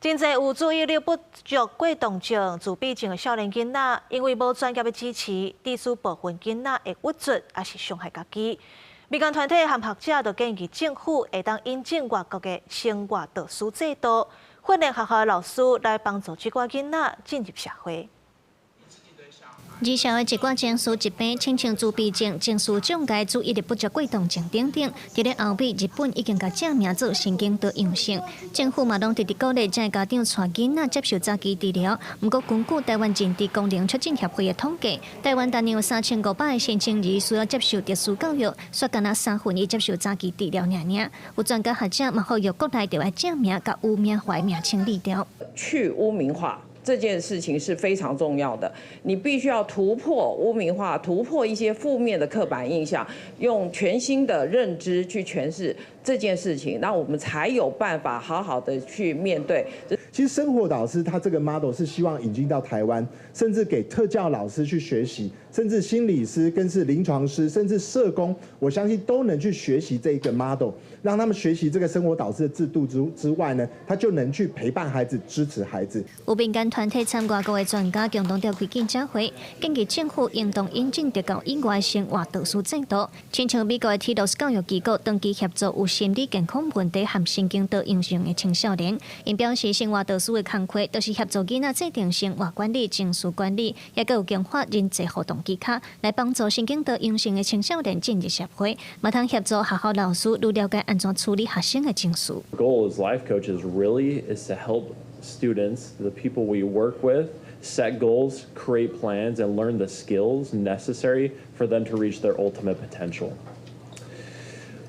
真侪有注意力不足过动症、自闭症的少年囡仔，因为无专业的支持，致使部分囡仔会郁卒，也是伤害家己。民间团体和学者就建议政府会当引进外国的生活导师制度，训练学校的老师来帮助这寡囡仔进入社会。 儿少的一寡情绪疾病，亲像自闭症、情绪障碍、注意力不足过动症等等，伫咧后壁，日本已经甲正名做神经多样性。政府嘛拢直直鼓励这家长带囡仔接受早期治疗。不过，根据台湾人智功能促进协会的统计，台湾大年有3500个新生儿需要接受特殊教育，却敢若1/3接受早期治疗尔。有专家学者嘛呼吁国内就要正名甲污名化名清理掉，去污名化。 这件事情是非常重要的，你必须要突破污名化，突破一些负面的刻板印象，用全新的认知去诠释这件事情，那我们才有办法好好的去面对。其实生活导师他这个 model 是希望引进到台湾，甚至给特教老师去学习，甚至心理师、更是临床师，甚至社工，我相信都能去学习这一个 model， 让他们学习这个生活导师的制度之外呢，他就能去陪伴孩子、支持孩子。有民间团体参加过的专家共同召开记者会，建议政府应当引进特教以外的生活导师制度，亲像美国的 TDOS 教育机构长期协助有心理健康问题和神经多样性的青少年。因表示，生活导师的工作都是协助囡仔制定生活管理、情绪管理，也有强化人际互动技巧，来帮助神经多样性的青少年进入社会，嘛通协助学校老师愈了解安怎处理学生的情绪。The goal as life coaches really is to help students, the people we work with, set goals, create plans, and learn the skills necessary for them to reach their ultimate potential.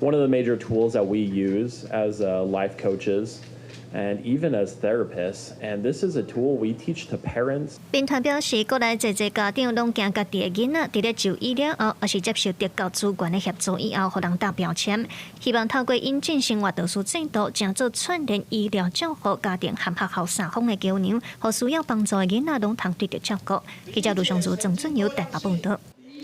One of the major tools that we use as life coaches and even as therapists, and this is a tool we teach to parents. 兵团表示，国内侪家长拢惊家己的囡仔伫咧就医了后，或是接受特教资源的协助以后，互人打标签。希望透过引进生活导师制度，正做串联医疗照护家庭和学校三方的桥梁，互需要帮助的囡仔拢通得到照顾。记者卢尚祖、郑俊尧台北报道。